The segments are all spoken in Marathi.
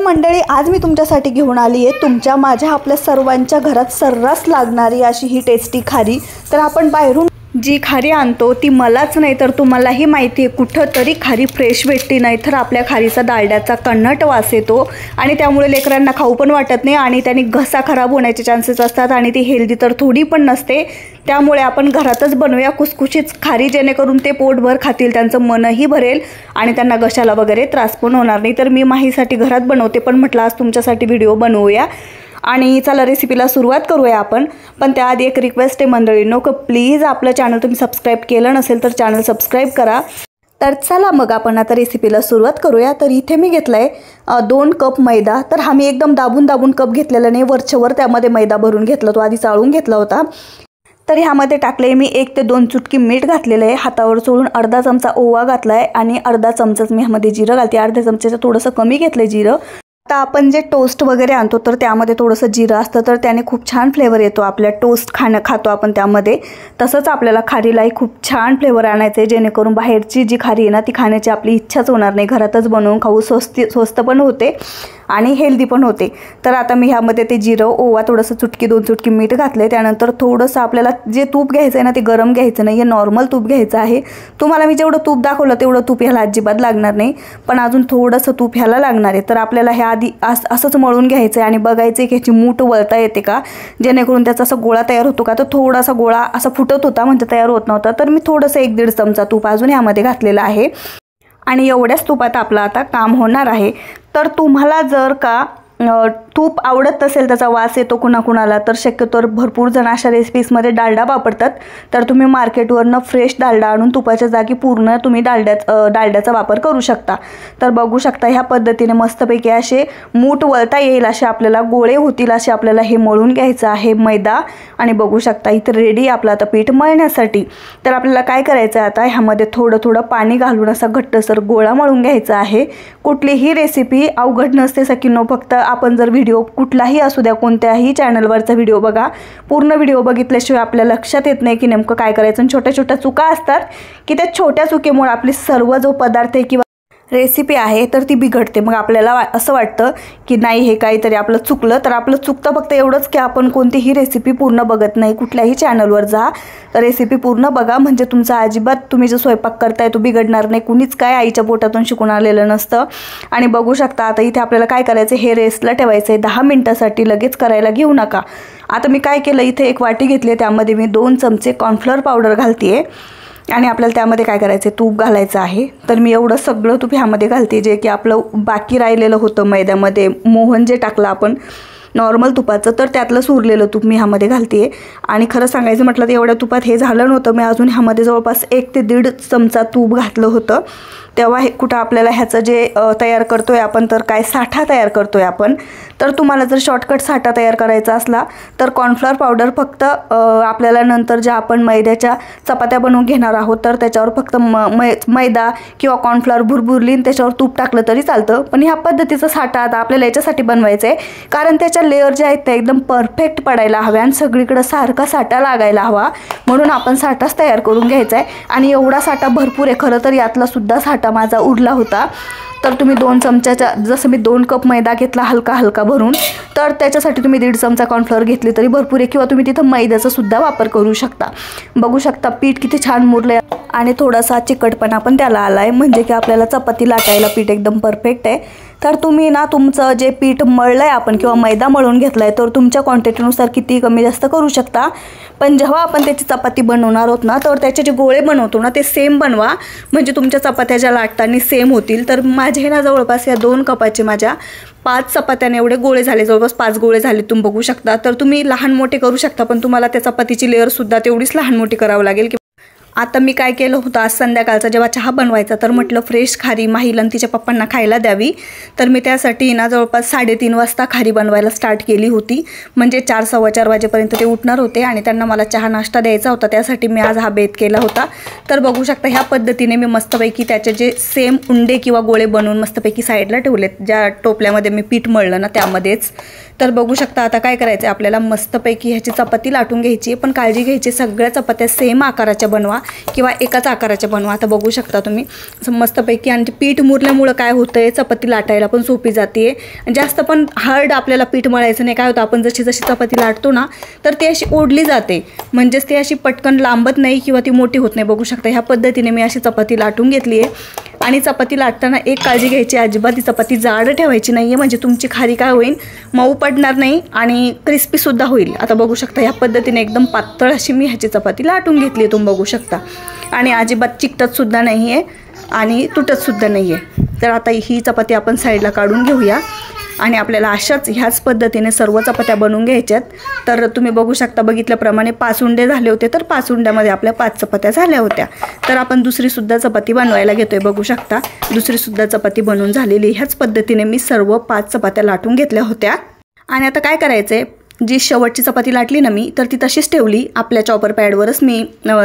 मंडळी, आज मी तुमच्यासाठी घेऊन आली आहे तुमच्या माझ्या आपल्या सर्वांच्या घरात सर्रास लागणारी अशी ही टेस्टी खारी। तर आपण बाहेरून जी खारी आणतो ती मलाच नाही तर तुम्हालाही माहिती आहे कुठं तरी खारी फ्रेश भेटते नाही तर आपल्या खारीचा डालड्याचा कन्नट वास येतो आणि त्यामुळे लेकरांना खाऊ पण वाटत नाही आणि त्यांनी घसा खराब होण्याचे चान्सेस असतात आणि ती हेल्दी तर थोडी पण नसते। त्यामुळे आपण घरातच बनवूया कुसकुशीत खारी, जेणेकरून ते पोटभर खातील, त्यांचं मनही भरेल आणि त्यांना घशाला वगैरे त्रास पण होणार नाही। तर मी माहीसाठी घरात बनवते, पण म्हटलं आज तुमच्यासाठी व्हिडिओ बनवूया आणि चला रेसिपीला सुरुवात करूया आपण। पण त्याआधी एक रिक्वेस्ट आहे मंडळींनो, की प्लीज आपलं चॅनल तुम्ही सबस्क्राईब केलं नसेल तर चॅनल सबस्क्राईब करा। तर चला मग आपण आता रेसिपीला सुरुवात करूया। तर इथे मी घेतलाय 2 कप मैदा। तर हा मी एकदम दाबून कप घेतलेला नाही, वरच्यावर त्यामध्ये मैदा भरून घेतला, तो आधी चाळून घेतला होता। तर ह्यामध्ये टाकले मी 1 ते 2 चुटकी मीठ घातलेलं आहे, हातावर चोळून अर्धा चमचा ओवा घातलाय आणि अर्धा चमचाच मी ह्यामध्ये जिरं घालते, अर्ध्या चमच्याचं थोडंसं कमी घेतलंय जिरं। आता आपण जे टोस्ट वगैरे आणतो तर त्यामध्ये थोडंसं जिरं असतं तर त्याने खूप छान फ्लेवर येतो, आपल्या टोस्ट खातो आपण त्यामध्ये। तसंच आपल्याला खारीलाही खूप छान फ्लेवर आणायचं आहे, जेणेकरून बाहेरची जी खारी आहे ना ती खाण्याची आपली इच्छाच होणार नाही, घरातच बनवून खाऊ, स्वस्त पण होते आणि हेल्दी पण होते। तर आता मी ह्यामध्ये ते जिरं, ओवा, थोडंसं चुटकी 2 चुटकी मीठ घातले। त्यानंतर थोडंसं आपल्याला जे तूप घ्यायचं आहे ना ते गरम घ्यायचं नाही, हे नॉर्मल तूप घ्यायचं आहे। तुम्हाला मी जेवढं तूप दाखवलं तेवढं तूप ह्याला अजिबात लागणार नाही, पण अजून थोडंसं तूप ह्याला लागणार आहे। तर आपल्याला हे आधी असंच मळून घ्यायचं आहे आणि बघायचं की ह्याची मूठ वळता येते का, जेणेकरून त्याचा असा गोळा तयार होतो का। तर थोडासा गोळा असा फुटत होता, म्हणजे तयार होत नव्हता, तर मी थोडंसं 1-1.5 चमचा तूप अजून ह्यामध्ये घातलेलं आहे आणि एवढ्याच तुपात आपलं आता काम होणार आहे। तर तुम्हाला जर का तूप आवडत नसेल, त्याचा वास येतो कुणाकुणाला, तर शक्यतोवर भरपूर जण अशा रेसिपीजमध्ये डालडा वापरतात। तर तुम्ही मार्केटवरनं फ्रेश डालडा आणून तुपाच्या जागी पूर्ण तुम्ही डालड्याचा वापर करू शकता। तर बघू शकता ह्या पद्धतीने मस्तपैकी असे मूठ वळता येईल असे आपल्याला गोळे होतील असे आपल्याला हे मळून घ्यायचं आहे मैदा। आणि बघू शकता इथे रेडी आपलं आता पीठ मळण्यासाठी। तर आपल्याला काय करायचं आहे, आता ह्यामध्ये थोडं पाणी घालून असा घट्टसर गोळा मळून घ्यायचा आहे। कुठलीही रेसिपी अवघड नसते सकिनो, फक्त आपण जर व्हिडिओ कुठलाही असू द्या, कोणत्याही चॅनलवरचा व्हिडिओ बघा, पूर्ण व्हिडिओ बघितल्याशिवाय आपल्या लक्षात येत नाही की नेमकं काय करायचं। छोट्या चुका असतात की त्या छोट्या चुकीमुळे आपली सर्व जो पदार्थ आहे किंवा रेसिपी आहे तर ती बिघडते। मग आपल्याला असं वाटतं की नाही हे काहीतरी आपलं चुकलं, तर आपलं चुकतं फक्त एवढंच की आपण कोणतीही रेसिपी पूर्ण बघत नाही। कुठल्याही चॅनलवर जा, तर रेसिपी पूर्ण बघा, म्हणजे तुमचा अजिबात तुम्ही जो स्वयंपाक करताय तो बिघडणार नाही। कुणीच काय आईच्या पोटातून शिकून आलेलं नसतं। आणि बघू शकता आता इथे आपल्याला काय करायचं, हे रेस्टला ठेवायचं आहे 10 मिनिटासाठी, लगेच करायला घेऊ नका। आता मी काय केलं, इथे एक वाटी घेतली, त्यामध्ये मी 2 चमचे कॉर्नफ्लोअर पावडर घालते आणि आपल्याला त्यामध्ये काय करायचं, तूप घालायचं आहे। तर मी एवढं सगळं तूप ह्यामध्ये घालते, जे की आपलं बाकी राहिलेलं होतं मैद्यामध्ये, मोहन जे टाकलं आपण नॉर्मल तुपाचं, तर त्यातलं सुरलेलं तूप मी ह्यामध्ये घालते। आणि खरं सांगायचं म्हटलं तर एवढ्या तुपात हे झालं नव्हतं, मी अजून ह्यामध्ये जवळपास 1 ते 1.5 चमचा तूप घातलं होतं। तेव्हा हे कुठं आपल्याला ह्याचं जे तयार करतोय आपण, तर काय साठा तयार करतोय आपण। तर तुम्हाला जर शॉर्टकट साठा तयार करायचा असला तर कॉर्नफ्लोअर पावडर फक्त आपल्याला नंतर ज्या आपण मैद्याच्या चपात्या बनवून घेणार आहोत तर त्याच्यावर फक्त मैदा किंवा कॉर्नफ्लोअर भुरभुरलीन त्याच्यावर तूप टाकलं तरी चालतं। पण ह्या पद्धतीचा साठा आता आपल्याला याच्यासाठी बनवायचं आहे, कारण त्याच्या लेअर ज्या आहेत त्या एकदम परफेक्ट पडायला हव्या आणि सगळीकडे सारखा साठा लागायला हवा, म्हणून आपण साठाच तयार करून घ्यायचा आहे। आणि एवढा साठा भरपूर आहे, खरं तर यातला सुद्धा साठा माझा उरला होता। तर तुम्ही 2 चमच्याच्या, जसं मी 2 कप मैदा घेतला हलका भरून, तर त्याच्यासाठी तुम्ही 1.5 चमचा कॉर्नफ्लोअर घेतली तरी भरपूर आहे, किंवा तुम्ही तिथं मैद्याचा सुद्धा वापर करू शकता। बघू शकता पीठ किती छान मुरलंय आणि थोडासा चिकटपणा पण त्याला आलाय, म्हणजे की आपल्याला चपाती लाटायला पीठ एकदम परफेक्ट आहे। तर तुम्ही ना तुमचं जे पीठ मळलंय आपण किंवा मैदा मळून घेतलाय तर तुमच्या क्वांटिटीनुसार किती कमी जास्त करू शकता। पण जेव्हा आपण त्याची चपाती बनवणार आहोत ना, तर त्याचे जे गोळे बनवतो ना ते सेम बनवा, म्हणजे तुमच्या चपात्या ज्या लाटताना सेम होतील। तर माझे ना जवळपास या 2 कपाचे माझ्या 5 चपात्याने एवढे गोळे झाले, जवळपास 5 गोळे झाले तुम्ही बघू शकता। तर तुम्ही लहान मोठे करू शकता, पण तुम्हाला त्या चपातीची लेअर सुद्धा तेवढीच लहान मोठी करावं लागेल। आता मी काय केलं होतं, आज संध्याकाळचा जेव्हा चहा बनवायचा तर म्हटलं फ्रेश खारी माहीला आणि तिच्या पप्पांना खायला द्यावी। तर मी त्यासाठी ना जवळपास 3:30 वाजता खारी बनवायला स्टार्ट केली होती, म्हणजे 4, 4:15 वाजेपर्यंत ते उठणार होते आणि त्यांना मला चहा नाश्ता द्यायचा होता, त्यासाठी मी आज हा बेत केला होता। तर बघू शकता ह्या पद्धतीने मी मस्तपैकी त्याचे जे सेम उंडे किंवा गोळे बनवून मस्तपैकी साईडला ठेवलेत, ज्या टोपल्यामध्ये मी पीठ मळलं ना त्यामध्येच। तर बघू शकता आता काय करायचं आहे, आपल्याला मस्तपैकी ह्याची चपाती लाटून घ्यायची आहे. पण काळजी घ्यायची सगळ्या चपात्या सेम आकाराच्या बनवा किंवा एकाच आकाराच्या बनवा. आता बघू शकता तुम्ही मस्तपैकी. आणि पीठ मुरल्यामुळं काय होतं आहे, चपाती लाटायला पण सोपी जाते. जास्त पण हार्ड आपल्याला पीठ मळायचं नाही. काय होतं, आपण जशी जशी चपाती लाटतो ना तर ती अशी ओढली जाते, म्हणजेच ती अशी पटकन लांबत नाही किंवा ती मोठी होत नाही. बघू शकता ह्या पद्धतीने मी अशी चपाती लाटून घेतली आहे. आणि चपाती लाटताना एक काळजी घ्यायची, अजिबात ती चपाती जाड ठेवायची नाही आहे, म्हणजे तुमची खारी काय होईल, मऊ पडणार नाही आणि क्रिस्पीसुद्धा होईल. आता बघू शकता ह्या पद्धतीने एकदम पातळ अशी मी ह्याची चपाती लाटून घेतली आहे, तुम्ही बघू शकता. आणि अजिबात चिकटतसुद्धा नाही आहे आणि तुटतसुद्धा नाही आहे. तर आता ही चपाती आपण साईडला काढून घेऊया. आणि आपल्याला ह्याच पद्धतीने सर्व चपात्या बनवून घ्यायच्यात. तर तुम्ही बघू शकता, बघितल्याप्रमाणे 5 उंडे झाले होते, तर 5 उंड्यामध्ये आपल्या 5 चपात्या झाल्या होत्या. तर आपण दुसरीसुद्धा चपाती बनवायला घेतोय. बघू शकता दुसरीसुद्धा चपाती बनवून झालेली. ह्याच पद्धतीने मी सर्व 5 चपात्या लाटून घेतल्या होत्या. आणि आता काय करायचं आहे, जी शेवटची चपाती लाटली ना मी, तर ती तशीच ठेवली. आपल्या चॉपर पॅडवरच मी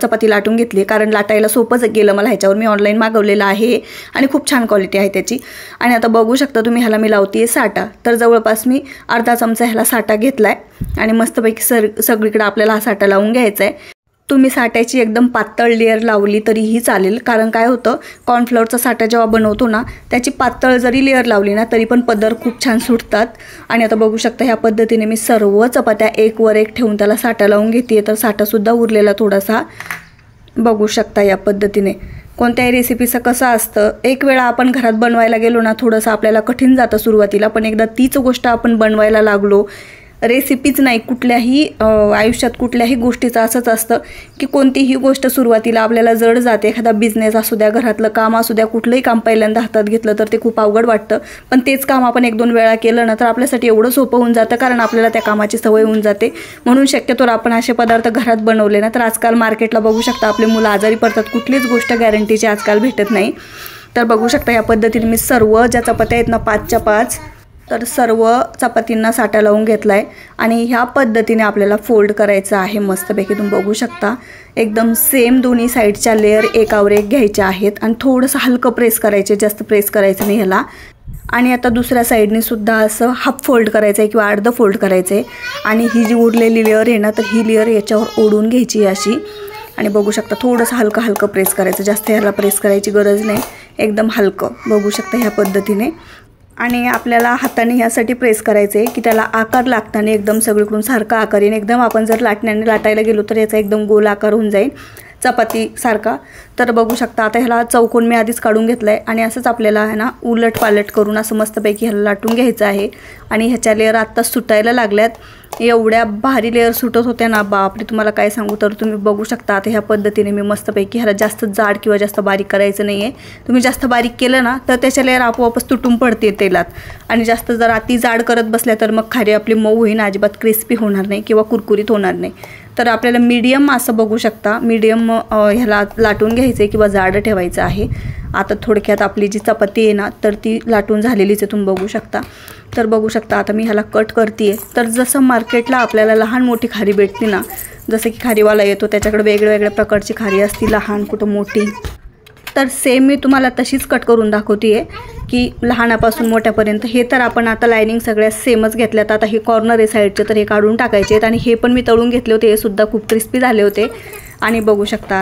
चपाती लाटून घेतली, कारण लाटायला सोपंच गेलं मला. ह्याच्यावर मी ऑनलाईन मागवलेलं आहे आणि खूप छान क्वालिटी आहे त्याची. आणि आता बघू शकता तुम्ही, ह्याला मी लावते साटा. तर जवळपास मी अर्धा चमचा ह्याला साटा घेतला आहे आणि मस्तपैकी सगळीकडे आपल्याला हा साटा लावून घ्यायचा आहे. तुम्ही साट्याची एकदम पातळ लेअर लावली तरीही चालेल, कारण काय होतं, कॉर्नफ्लॉवरचा साठा जेव्हा बनवतो ना त्याची पातळ जरी लेअर लावली ना तरी पण पदर खूप छान सुटतात. आणि आता बघू शकता ह्या पद्धतीने मी सर्व चपात्या एक वर एक ठेवून त्याला साठा लावून घेते. तर साठासुद्धा उरलेला थोडासा बघू शकता. या पद्धतीने कोणत्याही रेसिपीचं कसं असतं, एक वेळा आपण घरात बनवायला गेलो ना थोडंसं आपल्याला कठीण जातं सुरुवातीला, पण एकदा तीच गोष्ट आपण बनवायला लागलो, रेसिपीच नाही कुठल्याही आयुष्यात कुठल्याही गोष्टीचं असंच असतं की कोणतीही गोष्ट सुरुवातीला आपल्याला जड जाते. एखादा बिझनेस असू द्या, घरातलं काम असू द्या, कुठलंही काम पहिल्यांदा हातात घेतलं तर ते खूप अवघड वाटतं. पण तेच काम आपण 1-2 वेळा केलं ना तर आपल्यासाठी एवढं सोपं होऊन जातं, कारण आपल्याला त्या कामाची सवय होऊन जाते. म्हणून शक्यतोवर आपण असे पदार्थ घरात बनवले ना तर आजकाल मार्केटला बघू शकता आपले मुलं आजारी पडतात. कुठलीच गोष्ट गॅरंटीची आजकाल भेटत नाही. तर बघू शकता या पद्धतीने मी सर्व ज्या चपात्या आहेत ना 5च्या 5, तर सर्व चपातींना साठा लावून घेतला आहे. आणि ह्या पद्धतीने आपल्याला फोल्ड करायचं आहे मस्तपैकी. तुम्ही बघू शकता एकदम सेम दोन्ही साईडच्या लेअर एकावर एक घ्यायच्या आहेत आणि थोडंसं हलकं प्रेस करायचे, जास्त प्रेस करायचं नाही ह्याला. आणि आता दुसऱ्या साईडने सुद्धा असं हाफ फोल्ड करायचं आहे किंवा अर्ध फोल्ड करायचं आहे. आणि ही जी उरलेली लेअर आहे ना तर ही लेअर याच्यावर ओढून घ्यायची अशी. आणि बघू शकता थोडंसं हलकं प्रेस करायचं, जास्त ह्याला प्रेस करायची गरज नाही, एकदम हलकं. बघू शकता ह्या पद्धतीने. आणि आपल्याला हाताने ह्यासाठी प्रेस करायचे की त्याला आकार लागताना एकदम सगळीकडून सारखा आकार येईल. एकदम आपण जर लाटायला गेलो तर याचा एकदम गोल आकार होऊन जाईल चपातीसारखा. तर बघू शकता आता ह्याला चौकोन मी आधीच काढून घेतला आहे. आणि असंच आपल्याला आहे ना उलट पालट करून असं मस्तपैकी ह्याला लाटून घ्यायचं आहे. आणि ह्याच्या लेअर आत्ताच सुटायला लागल्यात. एवढ्या भारी लेअर सुटत होत्या ना बापरे, तुम्हाला काय सांगू. तर तुम्ही बघू शकता आता ह्या पद्धतीने मी मस्तपैकी ह्याला जास्त जाड किंवा जास्त बारीक करायचं नाही आहे. तुम्ही जास्त बारीक केलं ना तर त्याच्या लेअर आपोआपच तुटून पडते तेलात. आणि जास्त जर अति जाड करत बसल्या तर मग खारी आपली मऊ होईन, अजिबात क्रिस्पी होणार नाही किंवा कुरकुरीत होणार नाही. तर आपल्याला मीडियम असं बघू शकता, मीडियम ह्याला लाटून घ्यायचं आहे किंवा जाड ठेवायचं आहे. आता थोडक्यात आपली जी चपाती आहे ना तर ती लाटून झालेलीच आहे, तुम्ही बघू शकता. तर बघू शकता आता मी ह्याला कट करते आहे. तर जसं मार्केटला आपल्याला लहान मोठी खारी भेटते ना, जसं की खारीवाला येतो त्याच्याकडे वेगळ्या प्रकारची खारी असती, लहान कुठं मोठी, तर सेम मी तुम्हाला तशीच कट करून दाखवते आहे की लहानापासून मोठ्यापर्यंत. हे तर आपण आता लायनिंग सगळ्या सेमच घेतल्यात. आता हे कॉर्नर आहे साईडचे तर हे काढून टाकायचे आहेत. आणि हे पण मी तळून घेतले होते, हे सुद्धा खूप क्रिस्पी झाले होते. आणि बघू शकता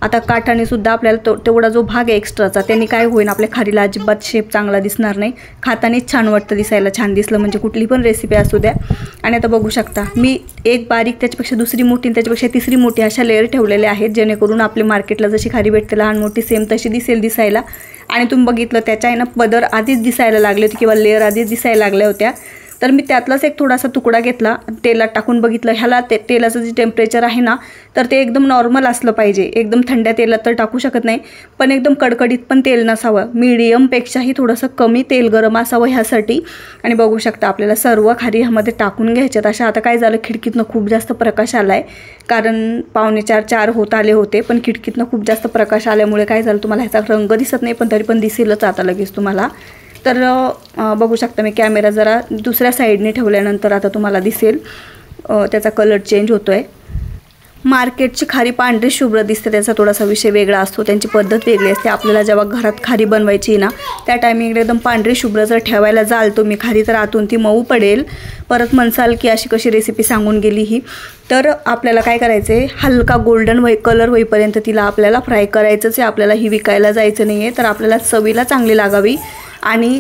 आता काठाने सुद्धा आपल्याला तेवढा जो भाग आहे एक्स्ट्राचा त्यांनी काय होईल, आपल्या खारीला अजिबात शेप चांगला दिसणार नाही. खातानेच छान वाटतं, दिसायला छान दिसलं म्हणजे कुठली पण रेसिपी असू द्या. आणि आता बघू शकता मी एक बारीक, त्याच्यापेक्षा दुसरी मोठी, त्याच्यापेक्षा तिसरी मोठी अशा लेअर ठेवलेल्या आहेत, जेणेकरून आपले मार्केटला जशी खारी भेटते लहान मोठी सेम तशी दिसायला. आणि तुम्ही बघितलं त्याच्या आहे ना पदर आधीच दिसायला लागले होते किंवा लेअर आधीच दिसायला लागल्या होत्या. तर मी त्यातलाच एक थोडासा तुकडा घेतला, तेलात टाकून बघितलं. ह्याला तेलाचं जे टेम्परेचर आहे ना तर ते एकदम नॉर्मल असलं पाहिजे. एकदम थंड्या तेलात तर टाकू शकत नाही, पण एकदम कडकडीत पण तेल नसावं, मीडियमपेक्षाही थोडंसं कमी तेल गरम असावं ह्यासाठी. आणि बघू शकता आपल्याला सर्व खारी ह्यामध्ये टाकून घ्यायच्यात अशा. आता काय झालं, खिडकीतनं खूप जास्त प्रकाश आला आहे, कारण 3:45-4 होत आले होते, पण खिडकीतनं खूप जास्त प्रकाश आल्यामुळे काय झालं, तुम्हाला ह्याचा रंग दिसत नाही पण तरी पण दिसेलच आता लगेच तुम्हाला. तर बघू शकता मी कॅमेरा जरा दुसऱ्या साईडने ठेवल्यानंतर आता तुम्हाला दिसेल त्याचा कलर चेंज होतो आहे. मार्केटची खारी पांढरी शुभ्र दिसते, त्याचा थोडासा विषय वेगळा असतो, त्यांची पद्धत वेगळी असते. आपल्याला जेव्हा घरात खारी बनवायची ना त्या टायमिंगला एकदम पांढरी शुभ्र जर ठेवायला जाल तुम्ही खारी तर आतून ती मऊ पडेल. परत म्हणसाल की अशी कशी रेसिपी सांगून गेली ही, तर आपल्याला काय करायचं आहे, हलका गोल्डन कलर होईपर्यंत तिला आपल्याला फ्राय करायचंच आहे. आपल्याला ही विकायला जायचं नाही आहे, तर आपल्याला चवीला चांगली लागावी आणि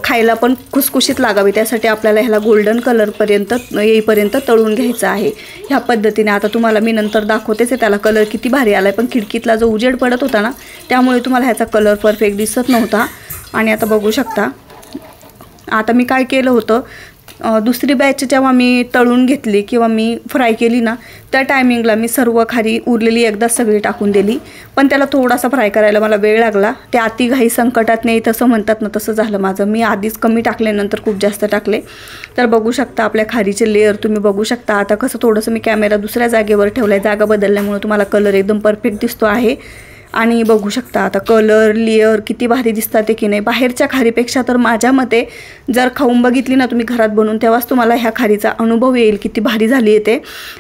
खायला पण खुसखुशीत लागावी, त्यासाठी आपल्याला ह्याला गोल्डन कलरपर्यंत येईपर्यंत तळून घ्यायचं आहे. ह्या पद्धतीने आता तुम्हाला मी नंतर दाखवतेच आहे त्याला कलर किती भारी आला आहे, पण खिडकीतला जो उजेड पडत होता ना त्यामुळे तुम्हाला ह्याचा कलर परफेक्ट दिसत नव्हता. आणि आता बघू शकता, आता मी काय केलं होतं, दुसरी बॅच जेव्हा मी तळून घेतली किंवा मी फ्राय केली ना त्या टायमिंगला मी सर्व खारी उरलेली एकदा सगळी टाकून दिली, पण त्याला थोडासा फ्राय करायला मला वेळ लागला. ते अतिघाई संकटात नाही तसं म्हणतात ना, तसं झालं माझं. मी आधीच कमी टाकले, नंतर खूप जास्त टाकले. तर बघू शकता आपल्या खारीचे लेअर तुम्ही बघू शकता. आता कसं थोडंसं मी कॅमेरा दुसऱ्या जागेवर ठेवला आहे, जागा बदलल्यामुळे तुम्हाला कलर एकदम परफेक्ट दिसतो आहे. आणि बघू शकता आता कलर लेअर किती भारी दिसतात ते की नाही. बाहेरच्या खारीपेक्षा तर माझ्या मते जर खाऊन बघितली ना तुम्ही घरात बनवून, तेव्हाच तुम्हाला ह्या खारीचा अनुभव येईल किती भारी झाली येते.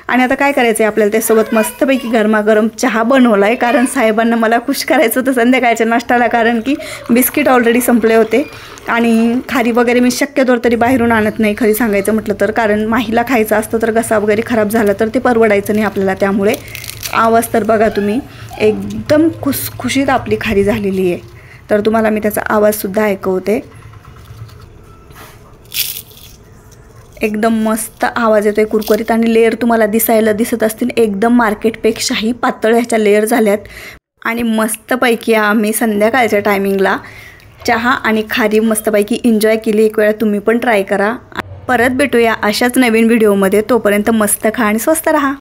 आणि आता काय करायचं आहे आपल्याला, त्यासोबत मस्तपैकी गरमागरम चहा बनवला आहे, कारण साहेबांना मला खुश करायचं होतं संध्याकाळच्या नाश्त्याला, कारण की बिस्किट ऑलरेडी संपले होते. आणि खारी वगैरे मी शक्यतोवर तरी बाहेरून आणत नाही खरी सांगायचं म्हटलं तर, कारण माहीला खायचं असतं तर घसा वगैरे खराब झाला तर ते परवडायचं नाही आपल्याला. त्यामुळे आवाज तर बघा तुम्ही, एकदम खुसखुशीत आपली खारी झालेली आहे. तर तुम्हाला मी त्याचा आवाजसुद्धा ऐकवते. एकदम मस्त आवाज येतो आहे, कुरकुरीत. आणि लेअर तुम्हाला दिसत असतील एकदम मार्केटपेक्षाही पातळ ह्याच्या लेअर झाल्यात. आणि मस्तपैकी आम्ही संध्याकाळच्या टायमिंगला चहा आणि खारी मस्तपैकी एन्जॉय केली. एक वेळा तुम्ही पण ट्राय करा. परत भेटूया अशाच नवीन व्हिडिओमध्ये. तोपर्यंत मस्त खा आणि स्वस्त राहा.